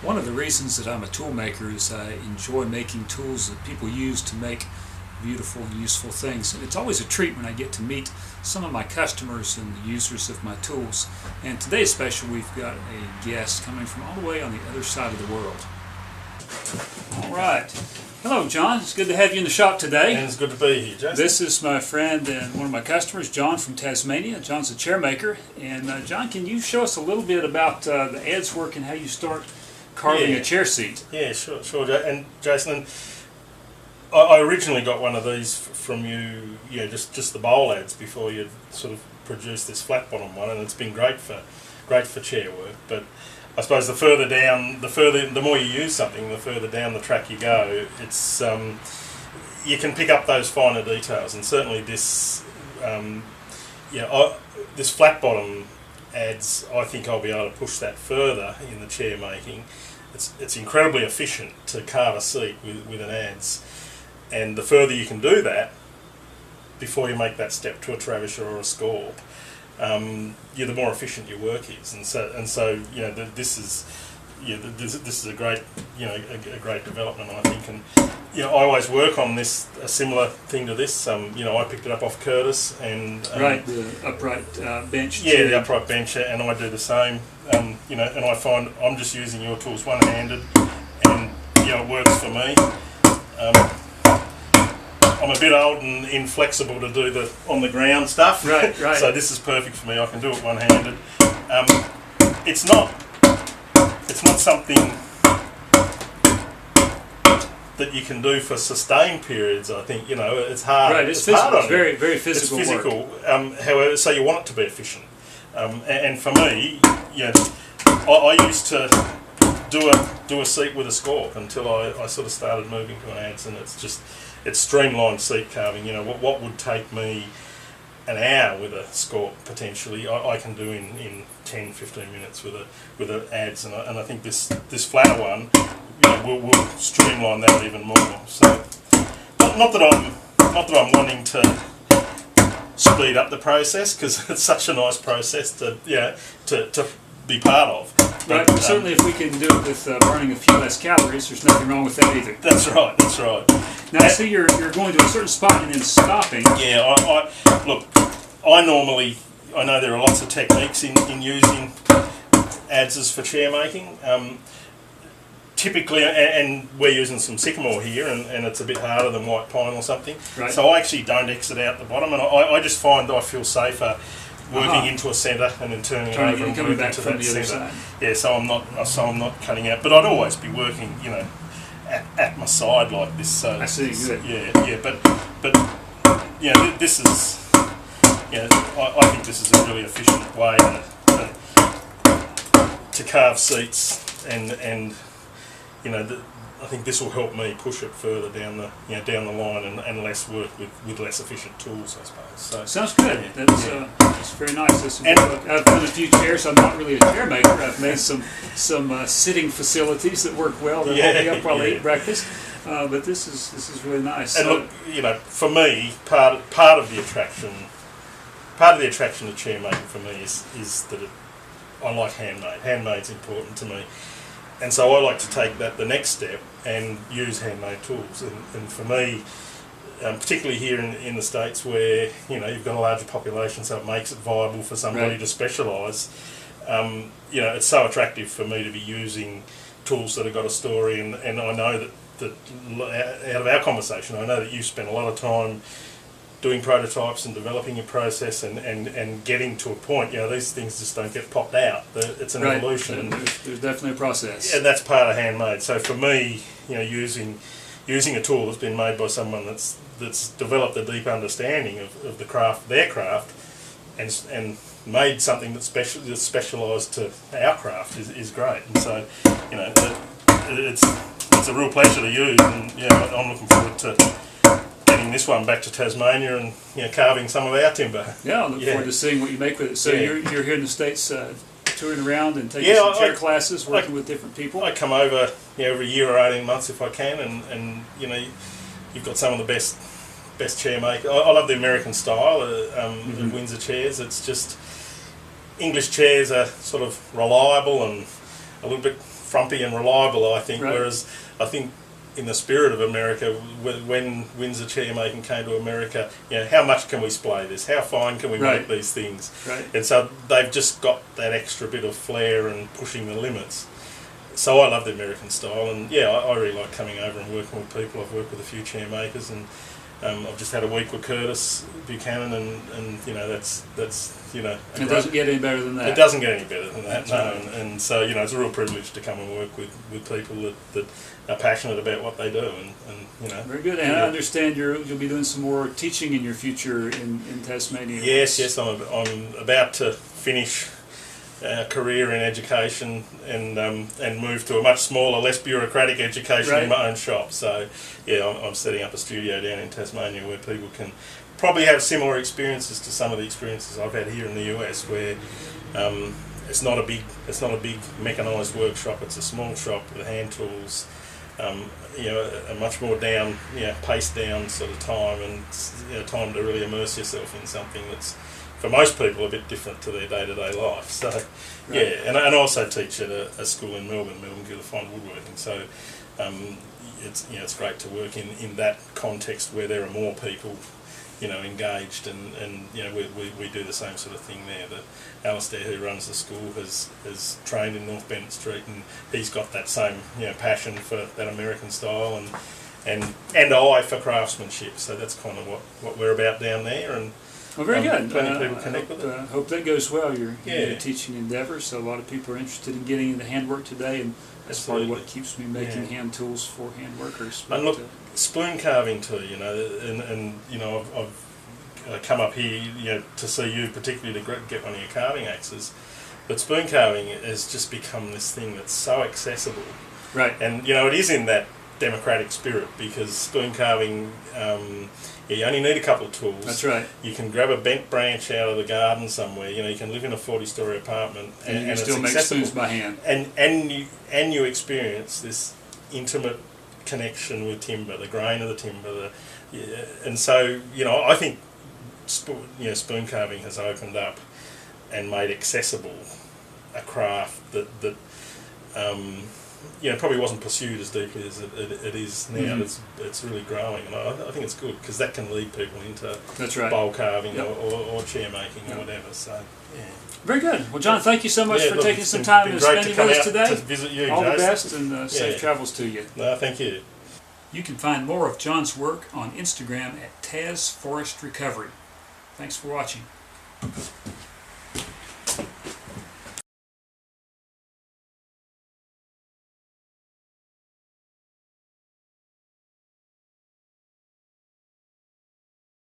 One of the reasons that I'm a tool maker is I enjoy making tools that people use to make beautiful and useful things. And it's always a treat when I get to meet some of my customers and the users of my tools. And today's special, we've got a guest coming from all the way on the other side of the world. All right. Hello, John. It's good to have you in the shop today. And it's good to be here, Jason. This is my friend and one of my customers, John from Tasmania. John's a chair maker. And John, can you show us a little bit about the adze work and how you start carving a chair seat? Yeah, sure. And Jason, I originally got one of these from you, just the bowl adze before you sort of produced this flat bottom one, and it's been great for chair work. But I suppose the more you use something, the further down the track you go. It's you can pick up those finer details, and certainly this, this flat bottom adze, I think I'll be able to push that further in the chair making. It's incredibly efficient to carve a seat with an adze, and the further you can do that before you make that step to a trebuchet or a scorp, the more efficient your work is, and so this is a great a great development, I think. And I always work on a similar thing to this. I picked it up off Curtis, and the upright bench. Yeah, the upright bench, and I do the same. And I find I'm just using your tools one-handed, and it works for me. I'm a bit old and inflexible to do the on the ground stuff. Right. So this is perfect for me. I can do it one-handed. It's not something that you can do for sustained periods. I think it's hard. Right, it's physical. It's very, very physical. It's physical. Work. However, so you want it to be efficient. And for me, I used to do a seat with a scorp until I sort of started moving to an adze, and it's streamlined seat carving. What would take me an hour with a scorp potentially, I can do in 10-15 minutes with an adze, and I think this flatter one will streamline that even more. So not that I'm wanting to speed up the process, because it's such a nice process to be part of. Right. But, certainly, if we can do it with burning a few less calories, there's nothing wrong with that either. That's right. Now, I see you're going to a certain spot and then stopping. Yeah. I know there are lots of techniques in using adzes for chair making. Typically, and we're using some sycamore here, and it's a bit harder than white pine or something. Right. So I actually don't exit out the bottom, and I just find I feel safer working into a centre and then turning it over and coming moving back to from that the other centre. side. Yeah, so I'm not cutting out, but I'd always be working, at my side like this. So I see. Good. Yeah, but this is, I think this is a really efficient way to carve seats, and I think this will help me push it further down the line and less work with less efficient tools, I suppose. So sounds good. That's very nice. I've done a few chairs. I'm not really a chair maker. I've made some sitting facilities that work well. That hold me up while I eat breakfast. But this is really nice. And look, for me, part of the attraction of chair making for me is that I like handmade. Handmade's important to me. And so I like to take that the next step and use handmade tools. And for me, particularly here in the States, where you've got a larger population, so it makes it viable for somebody to specialise. It's so attractive for me to be using tools that have got a story. And I know that out of our conversation, I know that you spent a lot of time doing prototypes and developing your process and getting to a point. These things just don't get popped out. It's an evolution. And there's definitely a process. And that's part of handmade. So for me, using a tool that's been made by someone that's developed a deep understanding of the craft, their craft, and made something that's specialised to our craft is great. And so, it's a real pleasure to use, and I'm looking forward to getting this one back to Tasmania and carving some of our timber. Yeah, I look forward to seeing what you make with it. So you're here in the States touring around and taking some chair classes, working with different people? I come over every year or 18 months if I can, and you've got some of the best chair makers. I love the American style of Windsor chairs. It's just English chairs are sort of reliable and a little bit frumpy and reliable, I think, Right. whereas I think in the spirit of America, when Windsor chairmaking came to America, how much can we splay this? How fine can we Right. make these things? Right. And so they've just got that extra bit of flair and pushing the limits. So I love the American style, and I really like coming over and working with people. I've worked with a few chairmakers, and I've just had a week with Curtis Buchanan, and that's It doesn't get any better than that. It doesn't get any better than that, That's no. right. And so it's a real privilege to come and work with people that are passionate about what they do, and Very good. And I understand you'll be doing some more teaching in your future in Tasmania. Yes, I'm about to finish a career in education and move to a much smaller, less bureaucratic education in my own shop. So I'm setting up a studio down in Tasmania where people can probably have similar experiences to some of the experiences I've had here in the US, where it's not a big mechanised workshop. It's a small shop with hand tools. A much more paced down sort of time, and time to really immerse yourself in something that's, for most people, a bit different to their day-to-day life. So, and I also teach at a school in Melbourne Guild of Fine Woodworking. So, it's great to work in that context where there are more people, engaged, and we do the same sort of thing there. But Alistair, who runs the school, has trained in North Bennett Street, and he's got that same passion for that American style and eye for craftsmanship. So that's kind of what we're about down there. And well, very good. Plenty of people connect with it. I hope that goes well. Your teaching endeavour. So a lot of people are interested in getting into handwork today, and that's part of what keeps me making hand tools for hand workers. And look, spoon carving too. I've come up here, to see you, particularly to get one of your carving axes. But spoon carving has just become this thing that's so accessible. Right. And it is in that democratic spirit, because spoon carving, you only need a couple of tools. That's right. You can grab a bent branch out of the garden somewhere. You can live in a 40-storey apartment and you it's still make accessible. spoons by hand. And you experience this intimate connection with timber, the grain of the timber, and so I think spoon carving has opened up and made accessible a craft that probably wasn't pursued as deeply as it is now. Mm-hmm. It's really growing, and I think it's good, because that can lead people into bowl carving or chair making or whatever. So very good. Well, John, thank you so much for taking some time and spending with us today. To visit you, all Jason. the best, and safe travels to you. No, thank you. You can find more of John's work on Instagram at Taz Forest Recovery. Thanks for watching.